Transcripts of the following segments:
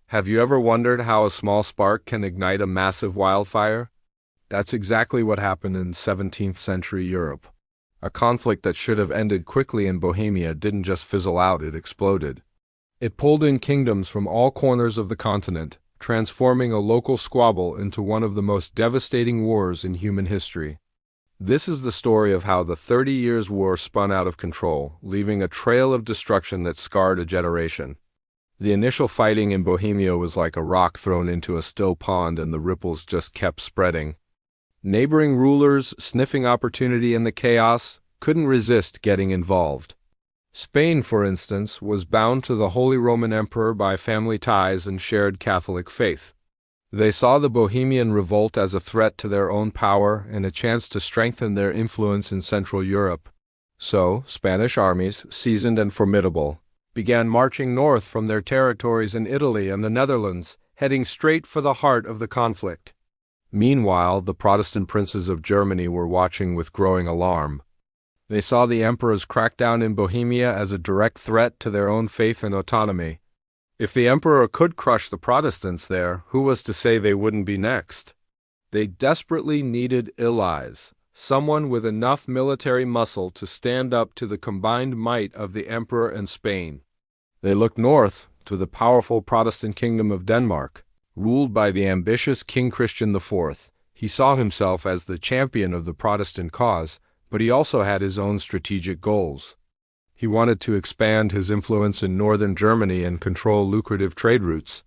Have you ever wondered how a small spark can ignite a massive wildfire? That's exactly what happened in 17th century Europe. A conflict that should have ended quickly in Bohemia didn't just fizzle out, it exploded. It pulled in kingdoms from all corners of the continent, transforming a local squabble into one of the most devastating wars in human history. This is the story of how the 30 Years' War spun out of control, leaving a trail of destruction that scarred a generation. The initial fighting in Bohemia was like a rock thrown into a still pond, and the ripples just kept spreading. Neighboring rulers, sniffing opportunity in the chaos, couldn't resist getting involved. Spain, for instance, was bound to the Holy Roman Emperor by family ties and shared Catholic faith. They saw the Bohemian revolt as a threat to their own power and a chance to strengthen their influence in Central Europe. So, Spanish armies, seasoned and formidable, began marching north from their territories in Italy and the Netherlands, heading straight for the heart of the conflict. Meanwhile, the Protestant princes of Germany were watching with growing alarm. They saw the emperor's crackdown in Bohemia as a direct threat to their own faith and autonomy. If the emperor could crush the Protestants there, who was to say they wouldn't be next? They desperately needed allies, someone with enough military muscle to stand up to the combined might of the emperor and Spain. They looked north to the powerful Protestant kingdom of Denmark, ruled by the ambitious King Christian IV. He saw himself as the champion of the Protestant cause, but he also had his own strategic goals. He wanted to expand his influence in northern Germany and control lucrative trade routes.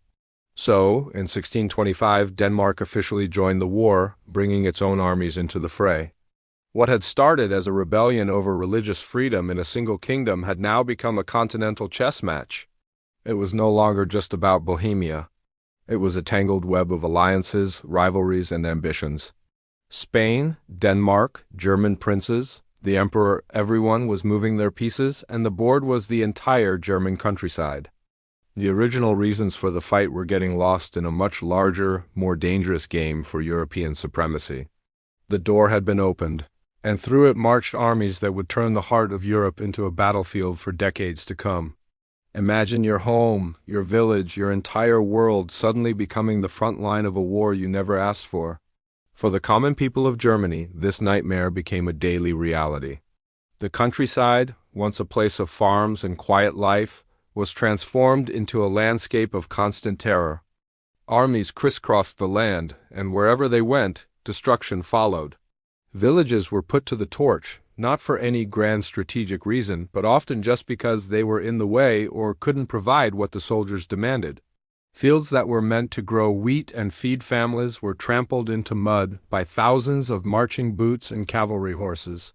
So, in 1625, Denmark officially joined the war, bringing its own armies into the fray. What had started as a rebellion over religious freedom in a single kingdom had now become a continental chess match. It was no longer just about Bohemia. It was a tangled web of alliances, rivalries, and ambitions. Spain, Denmark, German princes, the emperor, everyone was moving their pieces, and the board was the entire German countryside. The original reasons for the fight were getting lost in a much larger, more dangerous game for European supremacy. The door had been opened, and through it marched armies that would turn the heart of Europe into a battlefield for decades to come. Imagine your home, your village, your entire world suddenly becoming the front line of a war you never asked for. For the common people of Germany, this nightmare became a daily reality. The countryside, once a place of farms and quiet life, was transformed into a landscape of constant terror. Armies crisscrossed the land, and wherever they went, destruction followed. Villages were put to the torch, not for any grand strategic reason, but often just because they were in the way or couldn't provide what the soldiers demanded. Fields that were meant to grow wheat and feed families were trampled into mud by thousands of marching boots and cavalry horses.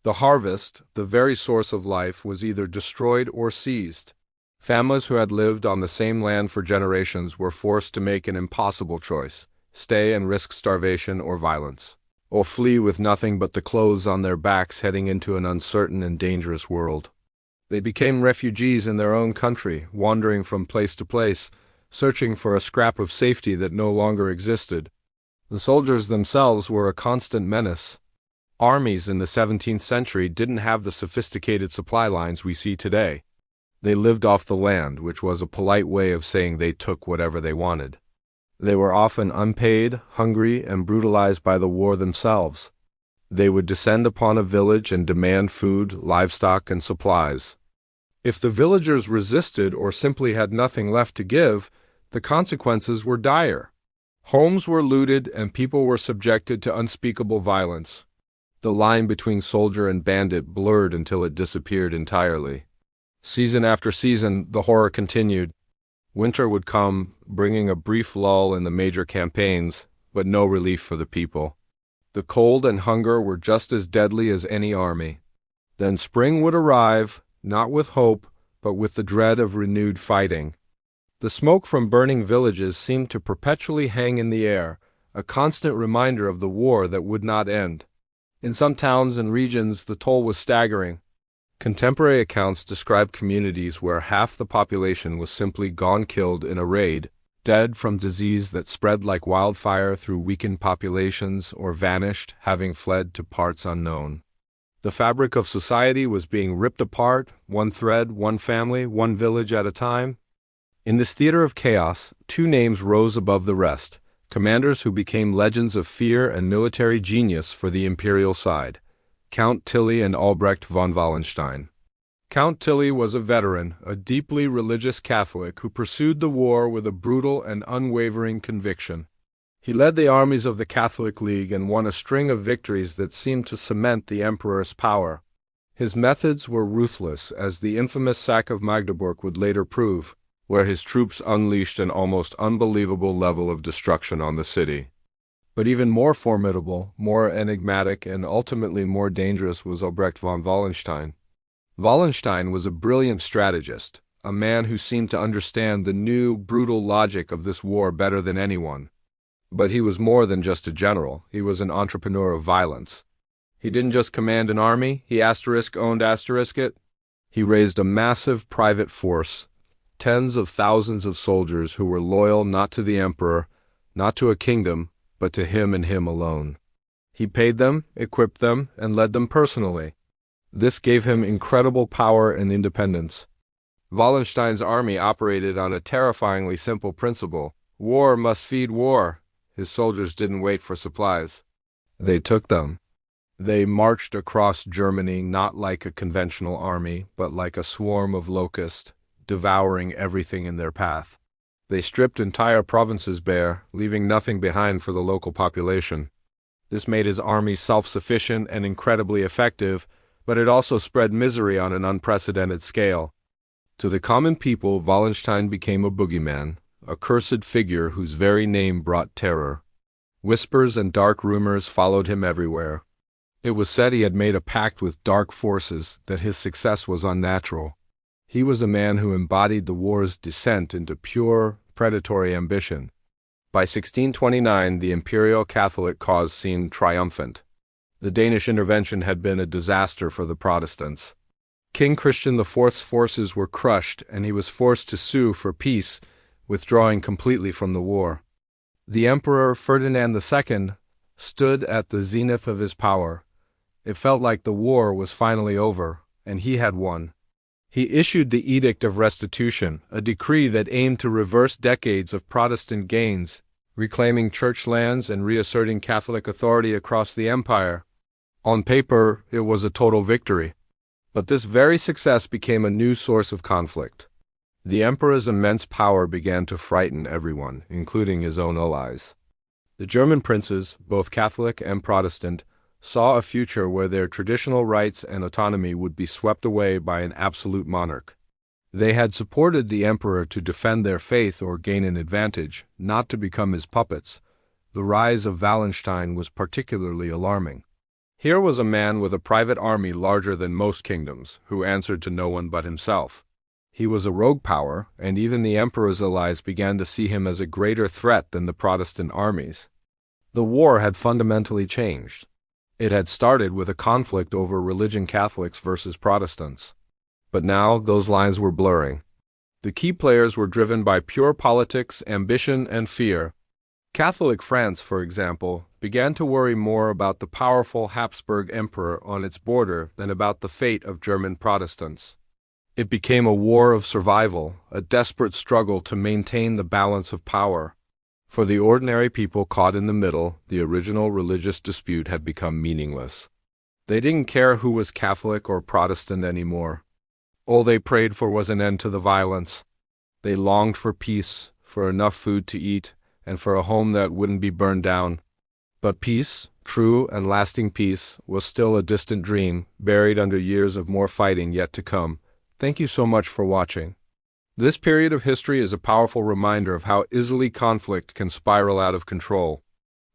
The harvest, the very source of life, was either destroyed or seized. Families who had lived on the same land for generations were forced to make an impossible choice: stay and risk starvation or violence, or flee with nothing but the clothes on their backs, heading into an uncertain and dangerous world. They became refugees in their own country, wandering from place to place, searching for a scrap of safety that no longer existed. The soldiers themselves were a constant menace. Armies in the 17th century didn't have the sophisticated supply lines we see today. They lived off the land, which was a polite way of saying they took whatever they wanted. They were often unpaid, hungry, and brutalized by the war themselves. They would descend upon a village and demand food, livestock, and supplies. If the villagers resisted or simply had nothing left to give, the consequences were dire. Homes were looted and people were subjected to unspeakable violence. The line between soldier and bandit blurred until it disappeared entirely. Season after season, the horror continued. Winter would come, bringing a brief lull in the major campaigns, but no relief for the people. The cold and hunger were just as deadly as any army. Then spring would arrive, not with hope, but with the dread of renewed fighting. The smoke from burning villages seemed to perpetually hang in the air, a constant reminder of the war that would not end. In some towns and regions, the toll was staggering. Contemporary accounts describe communities where half the population was simply gone killed in a raid, dead from disease that spread like wildfire through weakened populations, or vanished, having fled to parts unknown. The fabric of society was being ripped apart, one thread, one family, one village at a time. In this theater of chaos, two names rose above the rest, commanders who became legends of fear and military genius for the imperial side: Count Tilly and Albrecht von Wallenstein. Count Tilly was a veteran, a deeply religious Catholic who pursued the war with a brutal and unwavering conviction. He led the armies of the Catholic League and won a string of victories that seemed to cement the emperor's power. His methods were ruthless, as the infamous sack of Magdeburg would later prove, where his troops unleashed an almost unbelievable level of destruction on the city. But even more formidable, more enigmatic, and ultimately more dangerous was Albrecht von Wallenstein. Wallenstein was a brilliant strategist, a man who seemed to understand the new, brutal logic of this war better than anyone. But he was more than just a general. He was an entrepreneur of violence. He didn't just command an army, he owned it. He raised a massive private force, tens of thousands of soldiers who were loyal not to the emperor, not to a kingdom, but to him and him alone. He paid them, equipped them, and led them personally. This gave him incredible power and independence. Wallenstein's army operated on a terrifyingly simple principle: war must feed war. His soldiers didn't wait for supplies. They took them. They marched across Germany not like a conventional army, but like a swarm of locusts, devouring everything in their path. They stripped entire provinces bare, leaving nothing behind for the local population. This made his army self-sufficient and incredibly effective, but it also spread misery on an unprecedented scale. To the common people, Wallenstein became a boogeyman, a cursed figure whose very name brought terror. Whispers and dark rumors followed him everywhere. It was said he had made a pact with dark forces, that his success was unnatural. He was a man who embodied the war's descent into pure, predatory ambition. By 1629, the imperial Catholic cause seemed triumphant. The Danish intervention had been a disaster for the Protestants. King Christian IV's forces were crushed, and he was forced to sue for peace, withdrawing completely from the war. The Emperor Ferdinand II stood at the zenith of his power. It felt like the war was finally over, and he had won. He issued the Edict of Restitution, a decree that aimed to reverse decades of Protestant gains, reclaiming church lands and reasserting Catholic authority across the empire. On paper, it was a total victory. But this very success became a new source of conflict. The emperor's immense power began to frighten everyone, including his own allies. The German princes, both Catholic and Protestant, saw a future where their traditional rights and autonomy would be swept away by an absolute monarch. They had supported the emperor to defend their faith or gain an advantage, not to become his puppets. The rise of Wallenstein was particularly alarming. Here was a man with a private army larger than most kingdoms, who answered to no one but himself. He was a rogue power, and even the emperor's allies began to see him as a greater threat than the Protestant armies. The war had fundamentally changed. It had started with a conflict over religion: Catholics versus Protestants. But now those lines were blurring. The key players were driven by pure politics, ambition, and fear. Catholic France, for example, began to worry more about the powerful Habsburg emperor on its border than about the fate of German Protestants. It became a war of survival, a desperate struggle to maintain the balance of power. For the ordinary people caught in the middle, the original religious dispute had become meaningless. They didn't care who was Catholic or Protestant anymore. All they prayed for was an end to the violence. They longed for peace, for enough food to eat, and for a home that wouldn't be burned down. But peace, true and lasting peace, was still a distant dream, buried under years of more fighting yet to come. Thank you so much for watching. This period of history is a powerful reminder of how easily conflict can spiral out of control.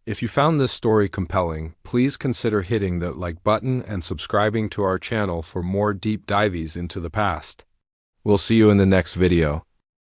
If you found this story compelling, please consider hitting the like button and subscribing to our channel for more deep dives into the past. We'll see you in the next video.